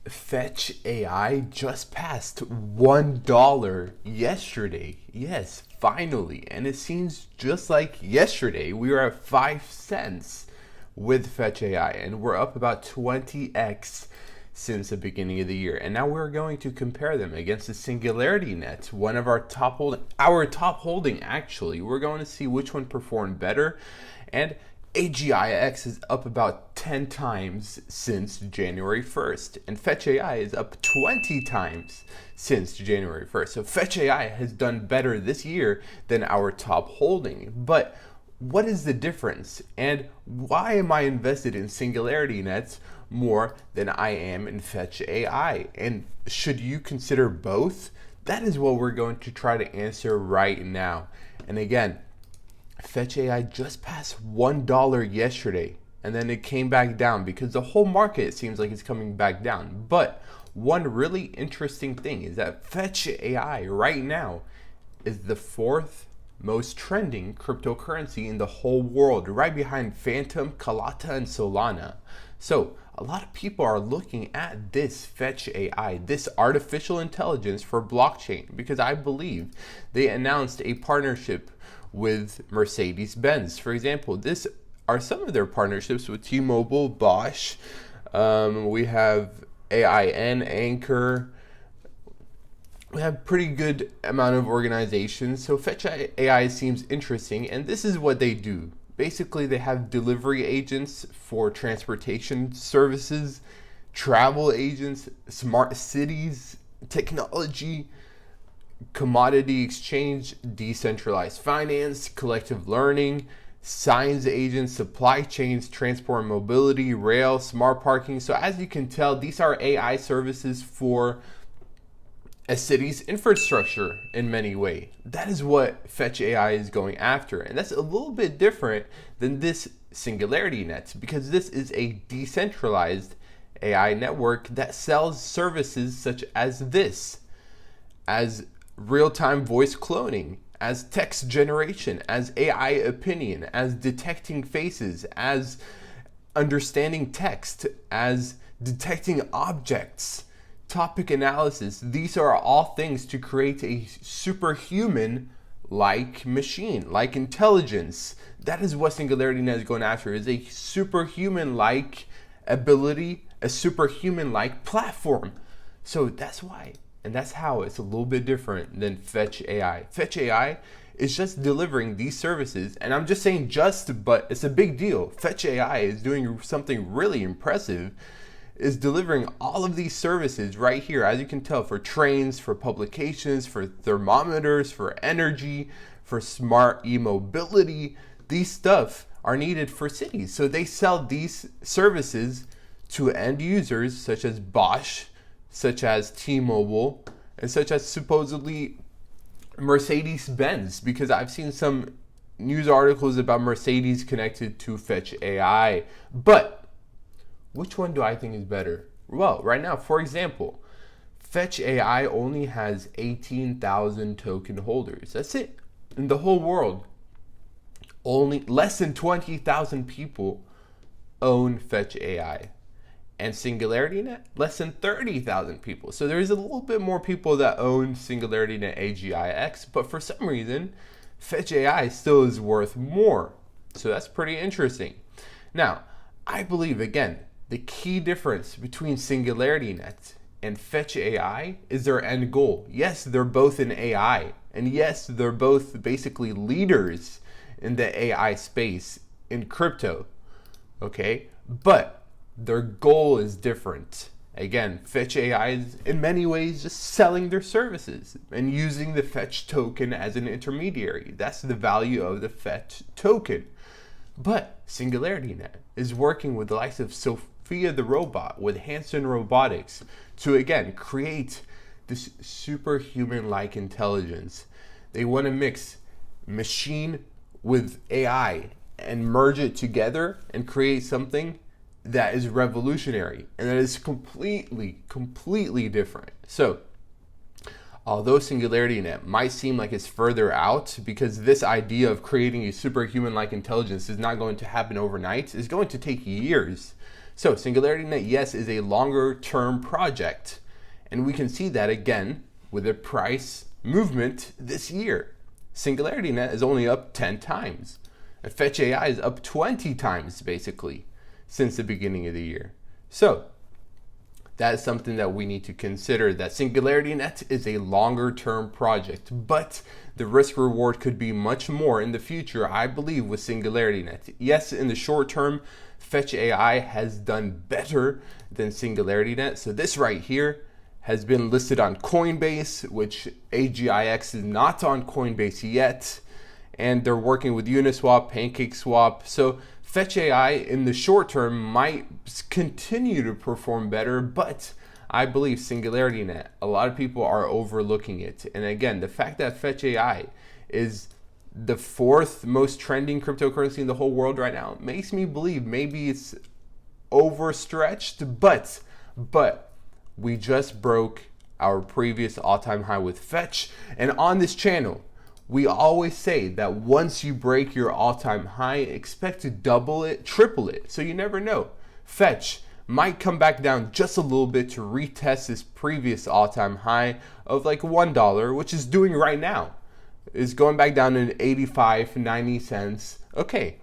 Fetch.AI just passed $1 yesterday. Yes, finally. And it seems just like yesterday we were at 5 cents with Fetch.AI, and we're up about 20x since the beginning of the year. And now we're going to compare them against the SingularityNET, one of our top holding actually. We're going to see which one performed better. And AGIX is up about 10 times since January 1st, and Fetch.AI is up 20 times since January 1st. So Fetch.AI has done better this year than our top holding. But what is the difference, and why am I invested in SingularityNET more than I am in Fetch.AI? And should you consider both? That is what we're going to try to answer right now. And again, Fetch.AI just passed $1 yesterday, and then it came back down because the whole market seems like it's coming back down. But one really interesting thing is that Fetch.AI right now is the fourth most trending cryptocurrency in the whole world, right behind Phantom, Kalata, and Solana. So a lot of people are looking at this Fetch.AI, this artificial intelligence for blockchain, because I believe they announced a partnership with Mercedes-Benz. For example, this are some of their partnerships with T-Mobile, Bosch. We have AIN, Anchor. We have pretty good amount of organizations. So Fetch.AI seems interesting, and this is what they do. Basically, they have delivery agents for transportation services, travel agents, smart cities, technology, commodity exchange, decentralized finance, collective learning, science agents, supply chains, transport and mobility, rail, smart parking. So as you can tell, these are AI services for a city's infrastructure in many ways. That is what Fetch.AI is going after. And that's a little bit different than this SingularityNET, because this is a decentralized AI network that sells services such as this, as real-time voice cloning, as text generation, as AI opinion, as detecting faces, as understanding text, as detecting objects, topic analysis. These are all things to create a superhuman-like machine, like intelligence. That is what SingularityNET is going after, is a superhuman-like ability, a superhuman-like platform. So that's why. And that's how it's a little bit different than Fetch.AI. Fetch.AI is just delivering these services, and I'm just saying just, but it's a big deal. Fetch.AI is doing something really impressive, is delivering all of these services right here, as you can tell, for trains, for publications, for thermometers, for energy, for smart e-mobility. These stuff are needed for cities. So they sell these services to end users such as Bosch, such as T-Mobile, and such as supposedly Mercedes-Benz, because I've seen some news articles about Mercedes connected to Fetch.AI. But which one do I think is better? Well, right now, for example, Fetch.AI only has 18,000 token holders. That's it. In the whole world, only less than 20,000 people own Fetch.AI. And SingularityNET, less than 30,000 people. So there's a little bit more people that own SingularityNET AGIX, but for some reason, Fetch.AI still is worth more. So that's pretty interesting. Now, I believe, again, the key difference between SingularityNET and Fetch.AI is their end goal. Yes, they're both in AI, and yes, they're both basically leaders in the AI space in crypto, okay? But their goal is different. Again, Fetch.AI is in many ways just selling their services and using the Fetch token as an intermediary. That's the value of the Fetch token. But SingularityNET is working with the likes of Sophia the robot, with Hanson Robotics, to again create this superhuman-like intelligence. They want to mix machine with AI and merge it together and create something that is revolutionary and that is completely different. So although SingularityNET might seem like it's further out, because this idea of creating a superhuman-like intelligence is not going to happen overnight, it's going to take years. So SingularityNET, yes, is a longer term project. And we can see that again with the price movement this year. SingularityNET is only up 10 times. And Fetch.AI is up 20 times basically since the beginning of the year. So that is something that we need to consider, that SingularityNET is a longer term project, but the risk reward could be much more in the future, I believe, with SingularityNET. Yes, in the short term, Fetch.AI has done better than SingularityNET. So this right here has been listed on Coinbase, which AGIX is not on Coinbase yet. And they're working with Uniswap, PancakeSwap. So Fetch.AI in the short term might continue to perform better, but I believe SingularityNET, a lot of people are overlooking it. And again, the fact that Fetch.AI is the 4th most trending cryptocurrency in the whole world right now makes me believe maybe it's overstretched, but we just broke our previous all-time high with Fetch. And on this channel, we always say that once you break your all-time high, expect to double it, triple it. So you never know. Fetch might come back down just a little bit to retest this previous all-time high of like $1, which is doing right now. Is going back down to 85, 90 cents. Okay,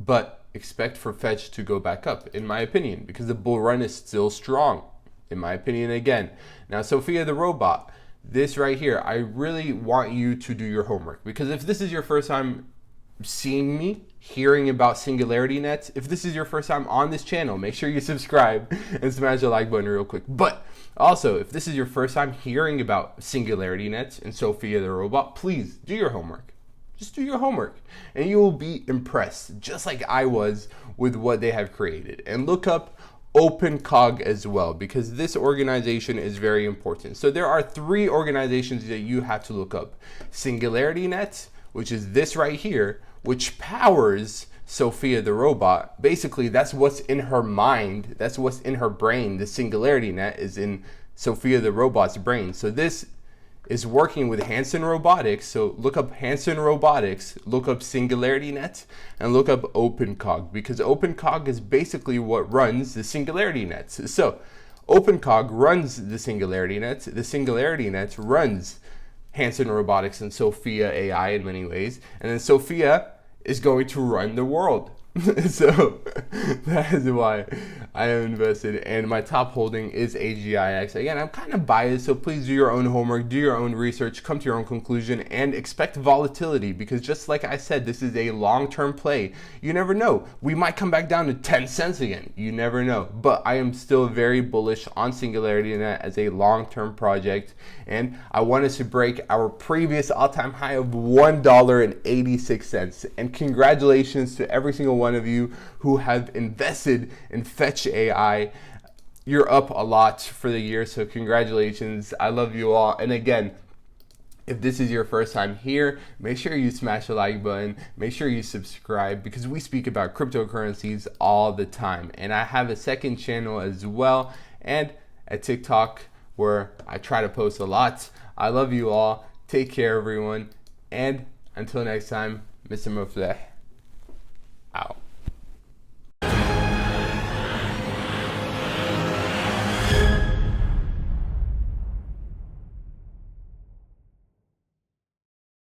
but expect for Fetch to go back up, in my opinion, because the bull run is still strong, in my opinion again. Now, Sophia the robot, this right here, I really want you to do your homework, because if this is your first time seeing me, hearing about SingularityNET, if this is your first time on this channel, make sure you subscribe and smash the like button real quick. But also, if this is your first time hearing about SingularityNET and Sophia the robot, please do your homework. Just do your homework and you will be impressed, just like I was with what they have created. And look up OpenCog as well, because this organization is very important. So there are 3 organizations that you have to look up. SingularityNET, which is this right here, which powers Sophia the robot. Basically, that's what's in her mind. That's what's in her brain. The SingularityNET is in Sophia the robot's brain. So this is working with Hanson Robotics. So look up Hanson Robotics, look up SingularityNET, and look up OpenCog, because OpenCog is basically what runs the SingularityNET. So OpenCog runs the SingularityNET. The SingularityNET runs Hanson Robotics and Sophia AI in many ways. And then Sophia is going to run the world. So that is why I am invested, and my top holding is AGIX. Again, I'm kind of biased, so please do your own homework, do your own research, come to your own conclusion, and expect volatility, because just like I said, this is a long-term play. You never know. We might come back down to 10 cents again. You never know. But I am still very bullish on SingularityNET as a long-term project, and I want us to break our previous all-time high of $1.86. And congratulations to every single one of you who have invested in Fetch.AI. You're up a lot for the year, so congratulations. I love you all. And again, if this is your first time here, make sure you smash the like button, make sure you subscribe, because we speak about cryptocurrencies all the time. And I have a second channel as well, and a TikTok where I try to post a lot. I love you all. Take care, everyone. And until next time, Mr. Mufleh.